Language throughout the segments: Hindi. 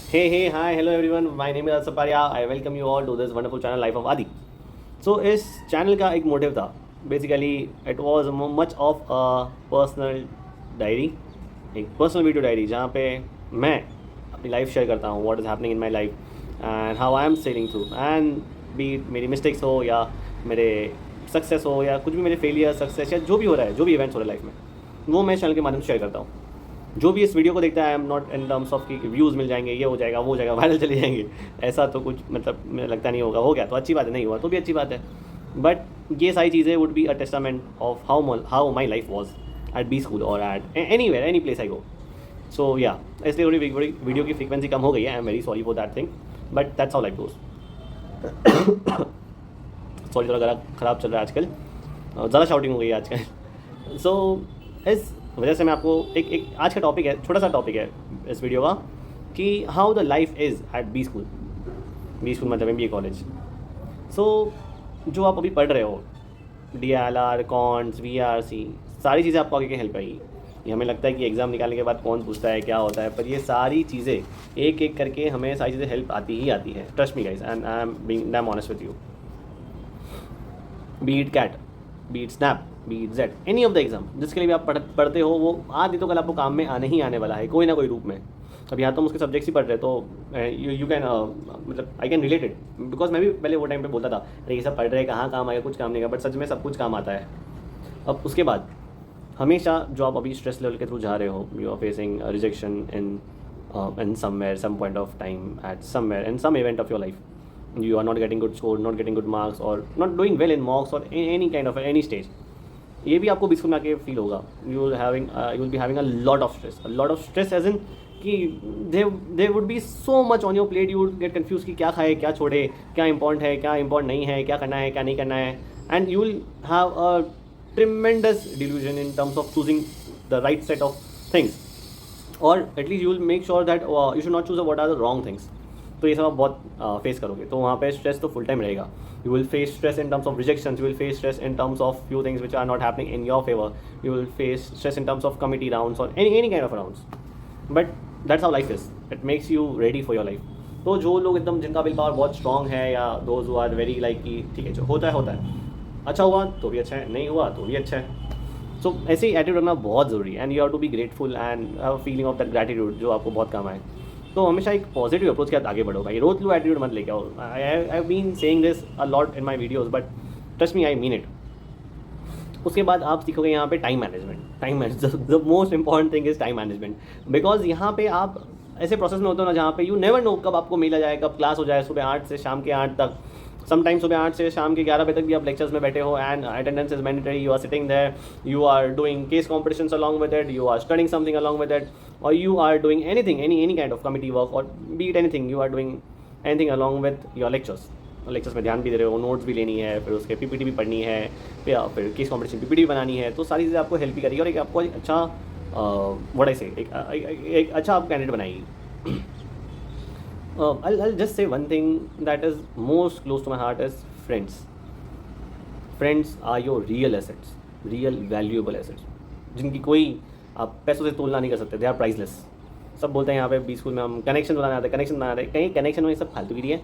Hi, hello everyone. My name is Asaparia. I welcome you all to this wonderful channel Life of Adi. So इस चैनल का एक मोटिव था basically it was much of a personal diary, एक पर्सनल वीडियो डायरी जहाँ पे मैं अपनी लाइफ शेयर करता हूँ, what is happening in my life and how I am sailing through and be मेरी मिस्टेक्स हो या मेरे सक्सेस हो या कुछ भी मेरे फेलियर सक्सेस या जो भी हो रहा है, जो भी इवेंट्स हो रहे हैं लाइफ में, वो मैं इस चैनल के माध्यम से शेयर करता हूँ। जो भी इस वीडियो को देखता है, I am not in terms of कि व्यूज़ मिल जाएंगे, ये हो जाएगा, वो हो जाएगा, वायरल चले जाएंगे, ऐसा तो कुछ मतलब मुझे लगता नहीं होगा। हो गया तो अच्छी बात है, नहीं हुआ तो भी अच्छी बात है। बट ये सारी चीज़ें would be a testament of how my life was at B school और at anywhere any place I go. So yeah इसलिए थोड़ी वीडियो की फ्रीक्वेंसी कम हो गई है। I am very sorry for that thing, but that's how life goes. Sorry, थोड़ा गला ख़राब चल रहा है आजकल, ज़्यादा शाउटिंग हो गई है आजकल। सो इस वजह से मैं आपको एक आज का टॉपिक है, छोटा सा टॉपिक है इस वीडियो का, कि how the life is at B school. B school मतलब MBA कॉलेज। सो जो आप अभी पढ़ रहे हो, DLR, कॉन्ट्स, VRC, सारी चीज़ें आपको आगे हेल्प आएगी। ये हमें लगता है कि एग्ज़ाम निकालने के बाद कौन पूछता है क्या होता है, पर ये सारी चीज़ें एक एक करके हमें सारी चीज़ें हेल्प आती ही आती है। Trust me guys, and I am honest with you. Beat CAT, beat SNAP, beat XAT, any of the exam जिसके लिए भी आप पढ़ते हो, वो आज नहीं तो कल आपको काम में आने ही आने वाला है कोई ना कोई रूप में। अब यहाँ तो हम उसके सब्जेक्ट्स ही पढ़ रहे हैं, तो यू कैन मतलब आई कैन रिलेटेड, बिकॉज मैं भी पहले वो टाइम पे बोलता था अरे ये सब पढ़ रहे हैं, कहाँ काम आएगा, कुछ काम नहीं आएगा, बट सच में सब कुछ काम आता है। अब उसके बाद हमेशा जो आप अभी स्ट्रेस लेवल के थ्रू जा रहे हो, you are facing rejection in somewhere, some point of time, at somewhere, in some event of your life, you are not getting good score, not getting good marks, or not doing well in mocks or any kind of any stage, ये भी आपको बिल्कुल में आके फील होगा। You will be having a lot of stress as in कि they would be so much on your plate, you would get confuse कि क्या खाए क्या छोड़े, क्या इंपॉर्टेंट है क्या इंपॉर्टेंट नहीं है, क्या करना है क्या नहीं करना है, and you will have a tremendous delusion in terms of choosing the right set of things, or at least you will make sure that you should not choose what are the wrong things। तो ये सब आप बहुत फेस करोगे, तो वहाँ पे स्ट्रेस तो फुल टाइम रहेगा। You will face stress in terms of rejections, you will face stress in terms of few things which are not happening in your favour, you will face stress in terms of committee rounds और any kind of rounds, but that's how life is, it makes you ready for your life. तो जो लोग एकदम जिनका विल पावर बहुत स्ट्रॉन्ग है, या those who are very like कि ठीक है जो होता है, अच्छा हुआ तो भी अच्छा है, नहीं हुआ तो भी अच्छा है। सो ऐसे ही एटीट्यूड रखना बहुत ज़रूरी है, and you have to be grateful and feeling of that gratitude जो आपको बहुत काम आए। तो हमेशा एक पॉजिटिव अप्रोच के साथ आगे बढ़ो भाई, रोज लो एटीट्यूड मत लेके आओ। I have been saying this a lot in my videos, but trust me I mean it. उसके बाद आप सीखोगे यहाँ पे time management, the most important thing is time management, because यहाँ पे आप ऐसे प्रोसेस में होते हो ना जहाँ पे यू नेवर नो कब आपको मिला जाए, कब क्लास हो जाए, सुबह 8 से शाम के 8 तक, समटाइम सुबह 8 से शाम के 11 बजे तक भी आप लेक्चर्स में बैठे हो, and attendance is mandatory, you are sitting there, you are doing case competitions along with it, you are studying something along with it, और you are doing anything, any kind of committee work, और be it anything, you are doing anything along with your lectures में ध्यान भी दे रहे हो, नोट्स भी लेनी है, फिर उसके PPT भी पढ़नी है, फिर केस कॉम्पिटिशन PPT भी बनानी है, तो सारी चीज़ें आपको हेल्प भी करेगी और एक आपको एक अच्छा व्हाट आई से एक अच्छा आप कैंडिडेट बनाएगी। I'll just say one thing that is most close to my heart is friends. Friends are your real assets, real valuable assets, जिनकी कोई आप पैसों से तुलना नहीं कर सकते। They are priceless. सब बोलते हैं यहाँ पे बी स्कूल में हम कनेक्शन बनाने आते हैं, कहीं कनेक्शन में सब फालतूगिरी है।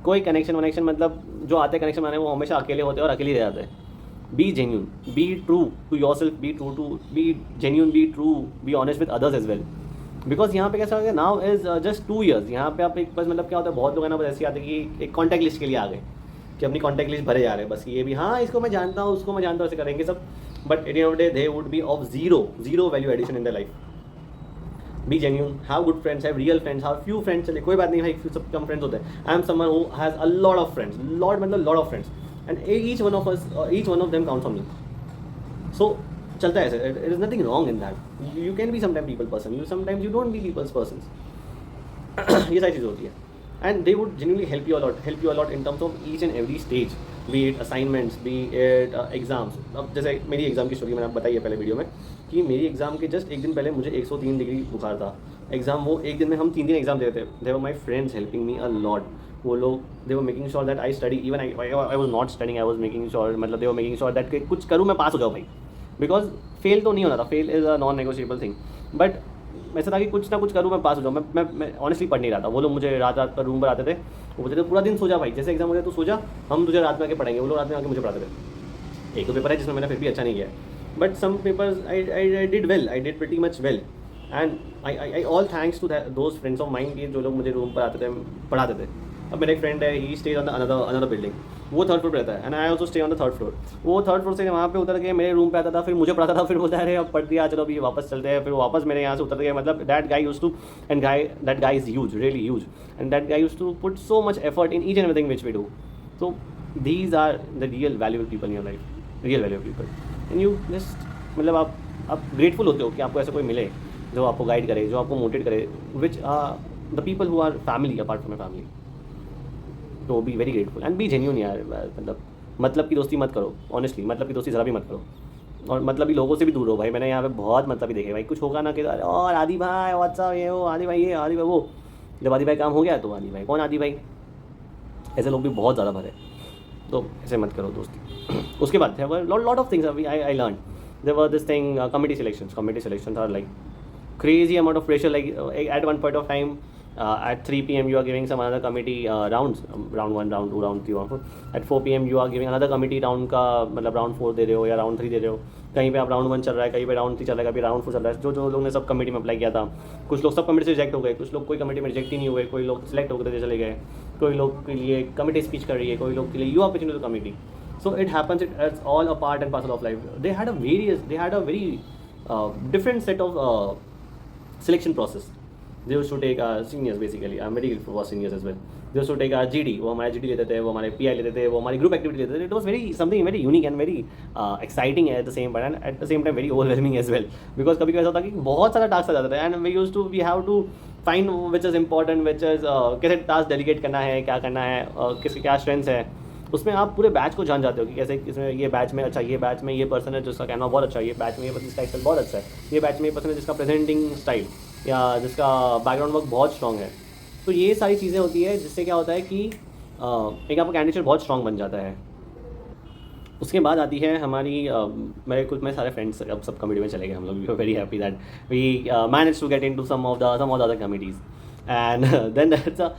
कोई कनेक्शन मतलब जो आते हैं कनेक्शन बनाने वो हमेशा अकेले होते हैं और अकेले रह जाते हैं। Be genuine, be true to yourself, be genuine, be true, be honest with others as well. Because यहाँ पे कैसा हो गया, नाउ इज जस्ट 2 years, यहाँ पे आप एक बस मतलब क्या होता है, बहुत लोग हैं ना बस ऐसे आते हैं कि एक कॉन्टैक्ट लिस्ट के लिए आ गए, कि अपनी कॉन्टैक्ट लिस्ट भरे जा रहे हैं, बस ये भी हाँ इसको मैं जानता हूँ उसको मैं जानता हूँ, ऐसे करेंगे सब, but at the end of the day they would be of zero value addition in the life. Be genuine, have good friends, have real friends, have few friends, चलिए कोई बात नहीं भाई, सब कम फ्रेंड्स होते हैं। I am someone who has a lot of friends, lot मतलब lot of friends, and each one of them counts on me. So चलता है ऐसे, it is nothing wrong in that. You can be sometime people person, you sometimes you don't be peoples person. ये सारी चीज़ होती है, and they would genuinely help you a lot in terms of each and every stage, be it assignments, B it exams. अब जैसे मेरी एग्जाम की स्टोरी मैंने आपको बताई है पहले वीडियो में, कि मेरी एग्जाम के जस्ट एक दिन पहले मुझे 103 डिग्री बुखार था। एग्जाम वो एक दिन में हम 3 एग्जाम देते थे। They were my friends helping me a lot. वो लोग they were making sure that I study, even I was not studying, I was making sure, मतलब they were making sure that कुछ करूँ मैं पास हो जाऊँ भाई, बिकॉज फेल तो नहीं होना था, fail is a non negotiable thing, but ऐसा था कि कुछ ना कुछ करूँ, मैं पास हो जाऊँ। मैं ऑनेस्टली पढ़ नहीं रहा था। वो लोग मुझे रात रात पर रूम पर आते थे, वो बोलते थे पूरा दिन सो जा भाई, जैसे एग्जाम हो जाए तो सो जा, हम तुझे रात में आके पढ़ेंगे। वो लोग रात में आके मुझे पढ़ाते थे। एक दो पेपर है जिसमें मैंने फिर भी अच्छा नहीं किया, but some papers I did well, I did pretty much well. And I all thanks to those friends of mind कि जो लोग मुझे रूम पर आते थे, पढ़ाते थे। अब मेरा एक फ्रेंड है, ही स्टेज ऑन अनदर बिल्डिंग, वो थर्ड फ्लोर पे रहता है, and I also stay on the third floor. वो थर्ड फ्लोर से वहाँ पे उतर के मेरे रूम पे आता था, फिर मुझे पढ़ाता था, फिर बोलता है अरे अब पढ़ दिया, चलो अभी वापस चलते हैं। फिर वापस मेरे यहाँ से उतर गया। मतलब that guy used to, and that guy is huge, really huge, and that guy used to put so much effort in each and everything which we do. So these are the real valuable people in your life, real valuable people. And you just मतलब आप ग्रेटफुल होते हो कि आपको ऐसा कोई मिले जो आपको गाइड करे, जो आपको मोटिवेट करे, which the people who are family apart from my family. तो be very grateful and be genuine यार। मतलब की दोस्ती मत करो, ऑनेस्टली मतलब की दोस्ती ज़रा भी मत करो, और मतलबी लोगों से भी दूर हो भाई। मैंने यहाँ पे बहुत मतलबी देखे भाई, कुछ होगा ना कि अरे और आदि भाई व्हाट्सअप ये वो, आदि भाई ये, आदि भाई वो। जब आदि भाई काम हो गया तो आदि भाई कौन, आदि भाई, ऐसे लोग भी बहुत ज़्यादा भरे। तो ऐसे मत करो दोस्ती। उसके बाद lot of things I learn. There were this thing, committee selections are like crazy amount of pressure. Like at one point of time, at 3 p.m. you are giving some another committee rounds, round 1, round 2, round 3, round 4. At 4 p.m. you are giving another committee round का मतलब round 4 दे रहे हो या round 3 दे रहे हो। कहीं पे आप round 1 चल रहा है, कहीं पे round 3 चल रहा है, कभी round 4 चल रहा है। जो लोग ने सब कमेटी में अप्लाई किया था, कुछ लोग सब कमेटी से रिजेक्ट हो गए, कुछ लोग कोई कमेटी में रिजेक्ट ही नहीं हुए, कोई लोग सिलेक्ट हो गए चले गए, कोई लोग के लिए कमेटी स्पीच कर रही है, कोई लोग के लिए you are pitching to the committee. So it happens, it's all a part and parcel of life. They had a very different set of selection process. They used to take seniors basically. I'm very grateful for seniors as well. They used to take GD, वो हमारे GD लेते थे, वो हमारे PI लेते थे, वो हमारी group activity लेते थे. It was something very unique and very exciting at the same time, and at the same time very overwhelming as well. Because कभी ऐसा होता कि बहुत सारा टास्क आ जाता था, and we have to find which is important, which is कैसे टास्क डेलीगेट करना है, क्या करना है, किसके क्या स्ट्रेंथ्स है। उसमें आप पूरे बैच को जान जाते हो कि कैसे इसमें ये बैच में अच्छा, ये बैच में ये पर्सन है जिसका कैनवा बहुत अच्छा है, ये बैच में ये पर्सन जिसका एक्सेल बहुत अच्छा है, ये बैच में ये पर्सन है जिसका प्रेजेंटिंग स्टाइल या जिसका बैकग्राउंड वर्क बहुत स्ट्रॉन्ग है। तो ये सारी चीज़ें होती है जिससे क्या होता है कि एक आपका कैंडिडेट बहुत स्ट्रॉन्ग बन जाता है। उसके बाद आती है हमारी मेरे सारे फ्रेंड्स अब सब कमेटी में चले गए। हम लोग we are very happy that we manage to get into some of the other committees, and then that's a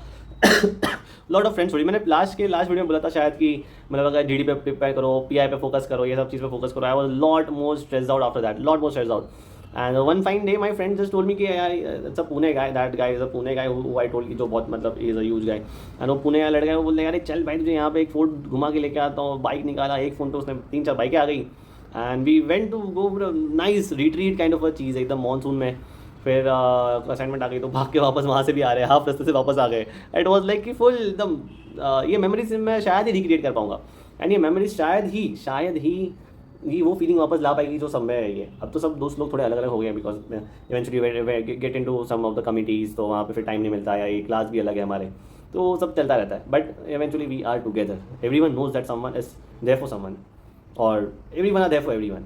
lot of friends. थोड़ी मैंने लास्ट वीडियो में बोला था शायद कि मतलब अगर GD पे प्रिपेयर करो, PI पे फोकस करो, ये सब चीज़ पे फोकस करो। I was lot more stressed out after that, lot more stressed out. And one fine day my friend just told me कि it's a Pune guy, that guy is a Pune guy who I told कि जो बहुत मतलब is a huge guy. And वो पुणे का लड़का है, वो बोलने यार चल भाई तुझे यहाँ पे एक फोर्ट घुमा के लेके आता हूँ। बाइक निकाला, एक फ़ोन पे उसने 3-4 बाइकें आ गई, and we went to go nice retreat kind of a चीज़ एकदम मानसून में। फिर असाइनमेंट आ गई तो भाग के वापस वहाँ से भी आ रहे हैं, हाफ रास्ते से वापस आ गए। इट वॉज लाइक कि फुल एकदम ये मेमोरीज मैं शायद ही रिक्रिएट कर पाऊँगा, एंड ये मेमोरीज शायद ही वो फीलिंग वापस ला पाएगी जो सब में है ये। अब तो सब दोस्त लोग थोड़े अलग अलग हो गए because eventually get into some of the committees, तो वहाँ पे फिर टाइम नहीं मिलता है, ये क्लास भी अलग है हमारे, तो सब चलता रहता है। But eventually we are together, everyone knows that someone is there for someone, और everyone are there for everyone.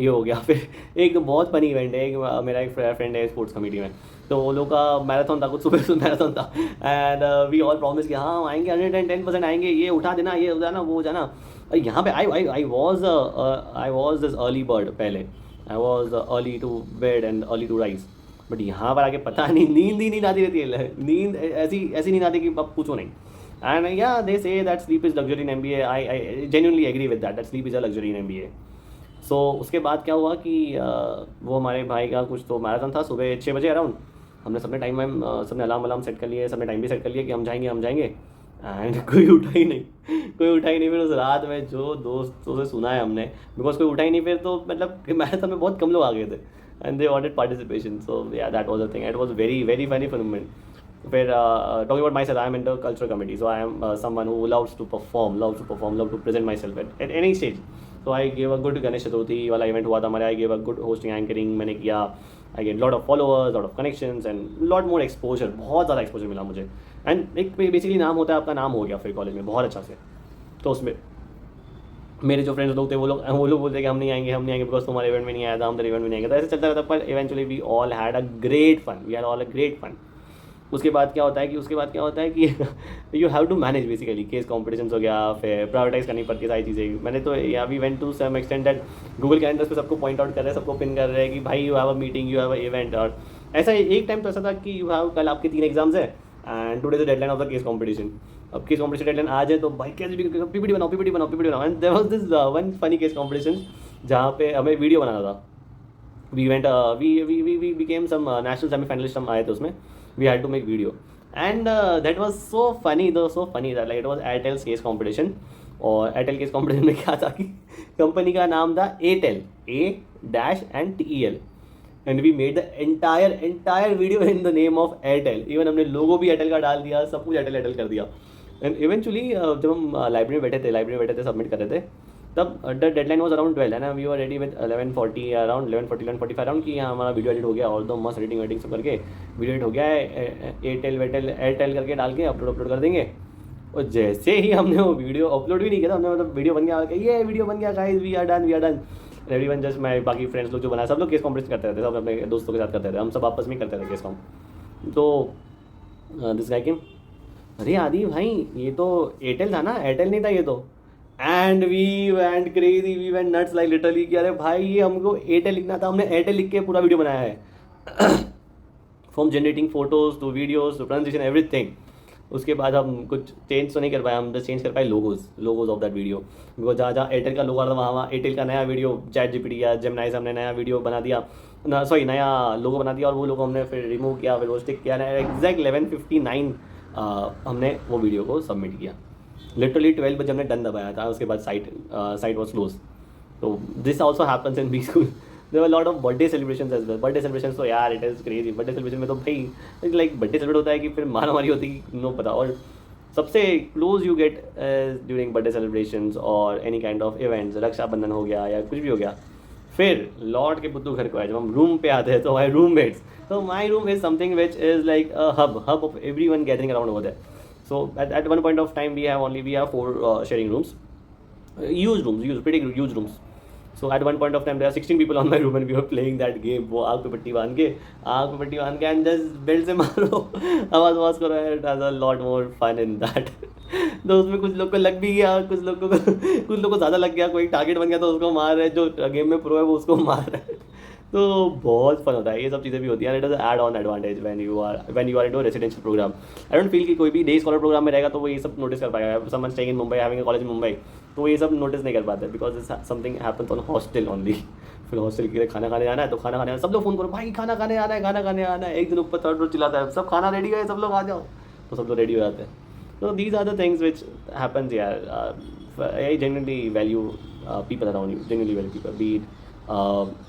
ये हो गया। फिर एक बहुत फनी इवेंट है, मेरा एक फ्रेंड है स्पोर्ट्स कमेटी में, तो वो लोग का मैराथन था, कुछ सुबह मैराथन था, एंड वी ऑल प्रॉमिस कि हाँ आएंगे, 110% आएंगे, ये उठा देना, ये हो जाना, वो हो जाना। यहाँ पे I was this early bird, पहले I was early to bed and early to rise, but यहाँ पर आके पता नहीं नींद आती रहती है, नींद ऐसी नींद आती है कि अब पूछो नहीं। And yeah they say that sleep is luxury in MBA, I genuinely agree with that sleep is a luxury in MBA। So उसके बाद क्या हुआ कि वो हमारे भाई का कुछ तो मैराथन था सुबह 6 बजे अराउंड। हमने सबने सबने अलार्म सेट कर लिए, सबने टाइम भी सेट कर लिया कि हम जाएंगे, एंड कोई उठा ही नहीं। फिर उस रात में जो दोस्तों से सुना है हमने, बिकॉज कोई उठा ही नहीं, फिर तो मतलब मैराथन में बहुत कम लोग आ गए थे, and they wanted participation. So yeah that was a thing, it was very very funny moment. फिर talking about myself, I am in the cultural committee, so I am someone who loves to perform, love to present myself at any stage. तो I gave a good Ganesh Chaturthi वाला इवेंट हुआ था हमारे, I gave a good hosting anchoring मैंने किया, I get lot of followers, lot of connections and lot more exposure, बहुत ज़्यादा एक्सपोजर मिला मुझे। एंड एक बेसिकली नाम होता है, आपका नाम हो गया फिर कॉलेज में बहुत अच्छा से। तो उसमें मेरे जो फ्रेंड्स लोग थे वो लोग बोलते कि हम नहीं आएंगे बिकॉज तुम्हारे इवेंट में नहीं आया था, हम तेरे इवेंट में नहीं आएंगे, तो ऐसे चलता रहता। पर eventually we all had a great fun, उसके बाद क्या होता है कि you have to manage basically case competition हो गया, फिर प्रायोरिटाइज करनी पड़ती है सारी चीज़ें। मैंने तो यहाँ we went to some extend that Google calendars पे सबको पॉइंट आउट कर रहे हैं, सबको पिन कर रहे हैं कि भाई you have a meeting, you have a event. और ऐसा एक टाइम तो ऐसा था कि यू हैव कल आपके 3 एग्जाम्स है and today the deadline of the case competition. अब केस कॉम्पिटिशन डेडलाइन आज है तो भाई कैसे पीपीटी बनाओ। And there was this one funny case competition जहाँ पे हमें वीडियो बनाना था। we went we became some national semi-finalist हम आए थे उसमें, we had to make video and that was so funny that like it was Airtel's case competition। और Airtel case competition में क्या था कि कंपनी का नाम था Airtel, A-and-T-E-L and we made the entire video in the name of Airtel। even हमने लोगो भी Airtel का डाल दिया, सब कुछ Airtel कर दिया। and eventually जब हम लाइब्रेरी में बैठे थे सबमिट कर रहे थे, तब द डेडलाइन वॉज अराउंड 12 है ना, we were ready with 11:40 around 11:45 around कि यहाँ हमारा वीडियो एडिट हो गया और तो मस्त एडिटिंग सब करके वीडियो एडिट हो गया है, एयरटेल करके डाल के अपलोड कर देंगे। और जैसे ही हमने वो वीडियो अपलोड भी नहीं किया था, हमने मतलब वीडियो बन गया, ये वीडियो बन गया guys, we are done. Everyone just मैं बाकी फ्रेंड्स लोग जो बना सब लोग केस कॉम्पिटिशन करते रहते, सब अपने दोस्तों के साथ करते थे, हम सब आपस में करते थे केस कॉम। तो दिस गाय के अरे आदि भाई ये तो एयरटेल था ना, एयरटेल नहीं था ये तो। And we went crazy, we went nuts like literally कि अरे भाई ये हमको एयरटेल लिखना था, हमने एयरटेल लिख के पूरा वीडियो बनाया है from generating photos to videos to translation everything. उसके बाद हम कुछ चेंज तो नहीं कर पाए, हम जस्ट चेंज कर पाए logos of that video, because जहाँ एयरटेल का लोगो आ रहा था वहाँ एयरटेल का नया वीडियो ChatGPT या जेमिनी से हमने नया वीडियो बना दिया, नया लोगो बना दिया और वो लोगो हमने फिर रिमूव किया, फिर वो स्टिक किया। एग्जैक्ट 11:59 हमने वो वीडियो को सबमिट किया। लिटरली 12 बजे हमने डन दबाया था, उसके बाद साइट वॉज क्लोज। तो this also happens in B school. There were lot of birthday celebrations as well. Birthday celebration तो यार it is crazy. Birthday celebration में तो भाई लाइक बर्थडे सेलिब्रेट होता है कि फिर मारामारी होती है, नो पता। और सबसे close you get during birthday celebrations और any kind of events, Rakshabandhan हो गया या कुछ भी हो गया, फिर लौट के बुद्धू घर को आए, जब हम रूम पे आते हैं तो हमारे रूममेट्स, तो my room is something which is like a hub of everyone gathering around over there. So at one point of time we have 4 sharing rooms, pretty huge rooms. So at one point of time there are 16 people on my room and we were playing that game. वो आग पे पट्टी बांध के and just बेल्ट से मारो, आवाज़ करो। It has a lot more fun in that। तो उसमें कुछ लोग को लग भी गया, कुछ लोग को ज़्यादा लग गया, कोई टारगेट बन गया तो उसको मार रहा है, जो गेम में प्रो है वो उसको मार रहा है। तो बहुत फन होता है, ये सब चीज़ें भी होती हैं। It is add on advantage when you are into residential program. I don't feel कि कोई भी डे स्कॉलर प्रोग्राम में रहेगा तो वो ये सब नोटिस कर पाएगा। Someone staying in Mumbai, having a college in Mumbai, तो वो ये सब नोटिस नहीं कर पाते, because it's something happens on hostel only. फिर हॉस्टल के लिए खाना खाने आना है तो खाना खाने सब लोग फ़ोन करो, भाई खाना खाने आना है। एक दिन ऊपर थर्ड फ्लोर चिल्लाता है, सब खाना रेडी है, सब लोग आ जाओ, तो सब लोग रेडी हो जाते हैं। तो these are the things which happens यार। I genuinely value people around you, genuinely value people, be it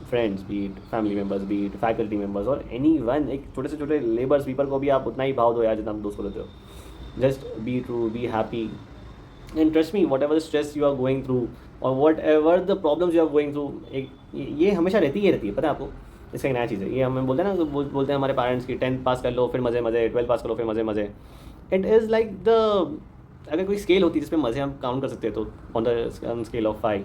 friends, be it family members, be it faculty members और एनी वन। एक छोटे से छोटे लेबर स्वीपर को भी आप उतना ही भाव दो यार जितना आप दोस्त को देते हो। Just be true, be happy and trust me, whatever stress you are going through और whatever the problems you are going through, ये हमेशा रहती है, पता है आपको। इसका एक नया चीज़ है, ये हमें बोलते हैं ना, बोलते हैं हमारे पेरेंट्स की 10th पास कर लो फिर मज़े, 12th पास कर लो फिर मज़े। इट इज़ लाइक द, अगर कोई स्केल होती है जिसमें मज़े हम काउंट कर सकते हैं, तो ऑन द स्केल ऑफ 5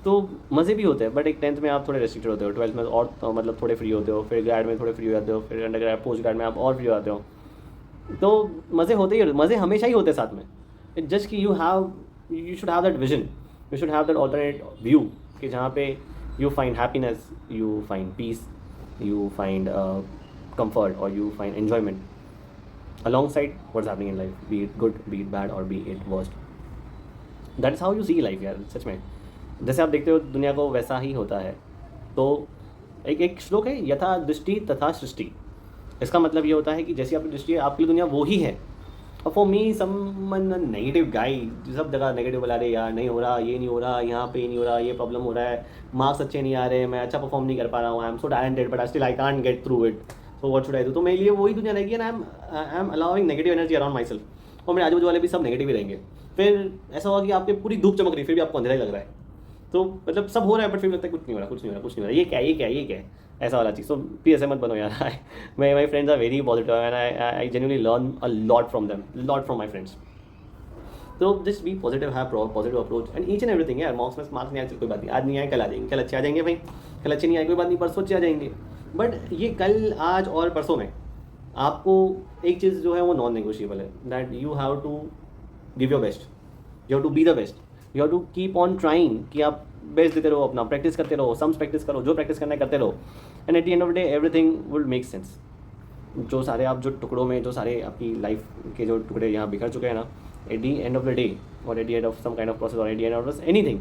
तो मज़े भी होते हैं, बट एक 10th में आप थोड़े रेस्ट्रिक्टेड होते हो, 12th में और तो मतलब थोड़े फ्री होते हो, फिर ग्रेड में थोड़े फ्री हो जाते हो, फिर अंडर ग्रेड पोस्ट ग्रेड में आप और फ्री हो जाते हो। तो मज़े होते ही, मज़े हमेशा ही होते हैं साथ में। इट जस्ट कि you should have that vision, you should have that alternate view कि जहाँ पे you find happiness, you find peace, you find comfort or you find enjoyment alongside what's happening in life, be it good, be it bad or be it worst. That's how you see life यार, सच में। जैसे आप देखते हो दुनिया को वैसा ही होता है। तो एक श्लोक है, यथा दृष्टि तथा सृष्टि। इसका मतलब ये होता है कि जैसी आपकी दृष्टि है आपकी दुनिया वो ही है। और फॉर मी समवन नेगेटिव गाई, सब जगह नेगेटिव बता रहे यार, नहीं हो रहा, ये नहीं हो रहा, यहाँ पे नहीं हो रहा, ये प्रॉब्लम हो रहा है, मार्क्स अच्छे नहीं आ रहे, मैं अच्छा परफॉर्म नहीं कर पा रहा हूँ, I am so talented but still I can't get through it, so what should I do. तो मेरे लिए वही दुनिया रहेगी and I M allowing negative energy around my self. और मेरे आजू बाजू वाले भी सब नेगेटिव ही रहेंगे। फिर ऐसा होगा कि आपकी पूरी धूप चमक रही फिर भी आपको अंधेरा ही लग रहा है। तो मतलब सब हो रहा है बट फिर लगता है कुछ नहीं हो रहा, ये क्या है ऐसा वाला चीज़। सो प्लीज ऐसे मत बनो यार। My friends are very positive and I genuinely learn a lot from them, lot from my friends. तो just be positive, have positive approach and each and everything. यार मार्क्स नहीं आए कोई बात नहीं, आज नहीं आए कल आ जाएंगे, कल अच्छे आ जाएंगे भाई, कल अच्छे नहीं आए कोई बात नहीं, परसों अच्छे आ जाएंगे। बट ये कल, आज और परसों में आपको एक चीज़ जो है वो नॉन नेगोशिएबल है, that you have to give your best, you have to be the best, you have to keep on trying कि आप बेस्ट देते रहो, अपना प्रैक्टिस करते रहो, सम्स प्रैक्टिस करो, जो प्रैक्टिस करना है करते रहो, and eight the end of the day everything will make sense. जो सारे आप जो टुकड़ों में जो सारे आपकी लाइफ के जो टुकड़े यहाँ बिखर चुके हैं ना, at the end of the day और at the end of some kind of process और at the end of anything,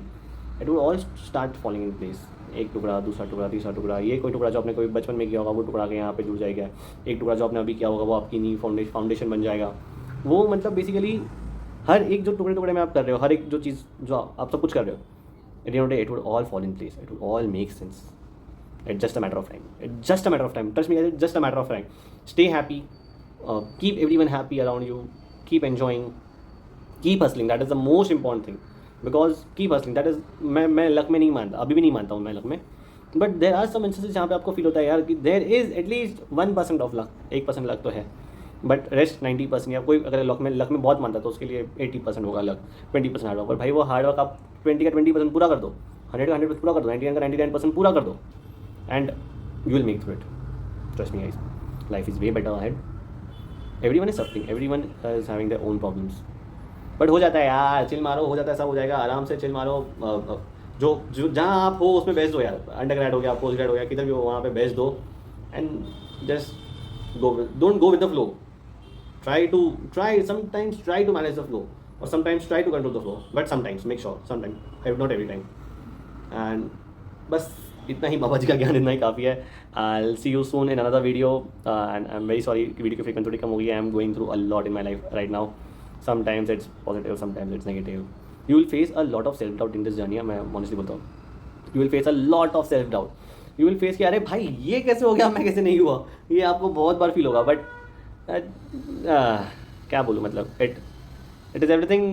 it will all start falling in place. एक टुकड़ा, दूसरा टुकड़ा, तीसरा टुकड़ा, ये कोई टुकड़ा जो आपने कोई बचपन में किया होगा वो टुकड़ा के यहाँ पे जुड़ जाएगा, एक टुकड़ा जो आपने अभी किया होगा वो आपकी नी फाउंडेशन बन जाएगा। वो मतलब बेसिकली हर एक जो टुकड़े टुकड़े में आप कर रहे हो, हर एक जो चीज़ जो आप सब कुछ कर रहे हो, eight the end of the day it would all fall in place, it would all make sense. It's just a matter of time. It's just a matter of time. Trust me, guys, it's just a matter of time. Stay happy. Keep everyone happy around you. Keep enjoying. Keep hustling. That is the most important thing. Because keep hustling. That is, मैं लक में नहीं मानता, अभी भी नहीं मानता हूँ मैं लक में. But there are some instances जहाँ पे आपको फील होता है यार कि there is at least 1% of luck. 1% luck तो है. बट रेस्ट 90%, या कोई अगर लक में बहुत मानता है तो उसके लिए 80% होगा लक, 20% हार्डवर्क। पर भाई वो हार्डवर्क आप 20 का 20% पूरा कर दो, 100 का 100% पूरा कर दो, 99 का 99% पूरा कर दो, and you will make through it. Trust me guys, life is way better ahead. Everyone is suffering, everyone is having their own problems, but हो जाता है यार, चिल मारो, हो जाता है, सब हो जाएगा, आराम से चिल मारो। जो जहाँ आप हो उसमें बेस्ट दो यार, अंडर ग्रेड हो गया, पोस्ट ग्रेड हो गया, किधर भी हो वहाँ पे बेस्ट दो, and just go, don't go with the flow, sometimes try to manage the flow, or sometimes try to control the flow, but sometimes make sure, sometimes, not every time. And बस इतना ही, बाबा जी का ज्ञान इतना ही काफ़ी है। I'll see you soon in another video, and I'm very sorry कि वीडियो की फ्रीक्वेंसी थोड़ी कम हो गई है। I'm going through a lot in my life right now. Sometimes it's positive, sometimes it's negative. You will face a lot of self doubt in this journey, मैं honestly बोलता हूँ। You will face a lot of self doubt. You will face कि अरे भाई ये कैसे हो गया, मैं कैसे नहीं हुआ, ये आपको बहुत बार फील होगा। बट क्या बोलूँ, मतलब it is everything,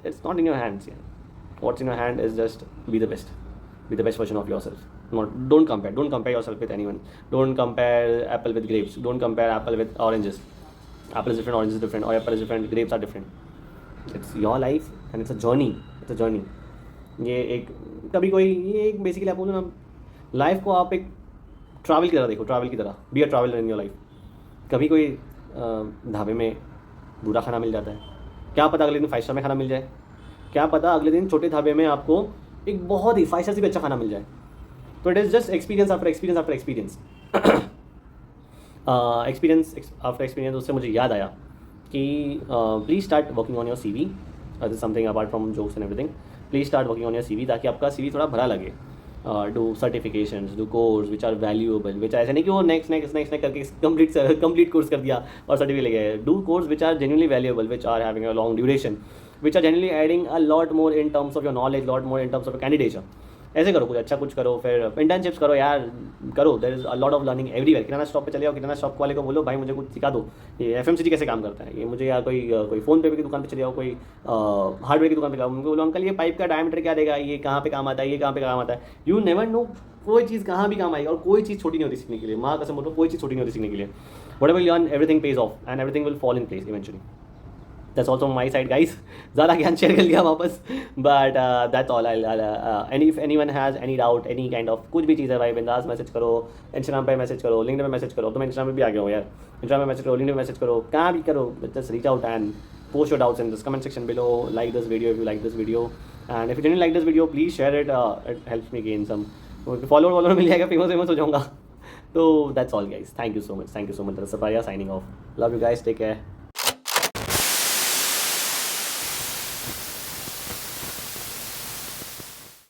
it's not in your hands. What's in your hand is just be the best version of yourself. Don't compare yourself with anyone. Don't compare apple with grapes, don't compare apple with oranges. Apple is different, orange is different, or apple is different, grapes are different. It's your life and it's a journey. ये एक कभी कोई, ये एक बेसिकली आप बोलो ना, लाइफ को आप एक ट्रैवल की तरह देखो, ट्रैवल की तरह, be a traveller in your life. कभी कोई ढाबे में बुरा खाना मिल जाता है, क्या पता अगले दिन 5 स्टार में खाना मिल जाए, क्या पता अगले दिन छोटे ढाबे में आपको एक बहुत ही 5 स्टार से भी अच्छा खाना मिल जाए। तो it is just experience after experience after experience. Experience after experience. उससे मुझे याद आया कि please start working on your CV, this something apart from jokes and everything. Please start working on your CV, ताकि आपका CV थोड़ा भरा लगे। Do certifications, do course which are valuable, which ऐसे नहीं कि वो नेक्स्ट करके कंप्लीट कोर्स कर दिया और सर्टिफिकेट ले गए। Do course which are genuinely valuable, which are having a long duration, which are genuinely adding a lot more in terms of your knowledge, lot more in terms of candidature. ऐसे करो, कुछ अच्छा कुछ करो, फिर इंटर्नशिप्स करो यार, करो। There is a lot of learning everywhere. Kirana shop पे चले जाओ, किराना शॉप वाले को बोलो भाई मुझे कुछ सिखा दो, ये FMCG कैसे काम करता है, ये मुझे, या कोई फ़ोन पे की दुकान पे चले जाओ, कोई हार्डवेयर की दुकान पे जाओ, उनको बोलो अंकल ये पाइप का डायमीटर क्या देगा, ये कहाँ पे काम आता है, ये कहाँ पे काम आता है। यू नेवर नो, कोई चीज़ कहाँ भी काम आएगी, और कोई चीज़ छोटी नहीं होती सीखने के लिए। माँ कसम बोलो, कोई चीज़ छोटी नहीं होती सीखने के लिए। Whatever you learn, everything page of and everything will fall in place eventually. That's also my side guys, ज़्यादा ज्ञान शेयर कर लिया वापस, but that's all. And if anyone has any doubt, any kind of कुछ भी चीज़ है भाई, बिंदास मैसेज करो, इंस्टाग्राम पे मैसेज करो, लिंक्डइन पे मैसेज करो। तो मैं इंस्टाग्राम पे भी आ गया हूँ यार, इंस्टाग्राम पे मैसेज करो, लिंक्डइन पे मैसेज करो, कहाँ भी करो, just reach out and post your doubts in this comment section below. Like this video if you like this video, and if you didn't like this video please share it. It helps me gain some follower मिल जाएगा, फेमस हो जाऊँगा। तो that's all guys, thank you so much, Safariya signing off. Love you guys, take care.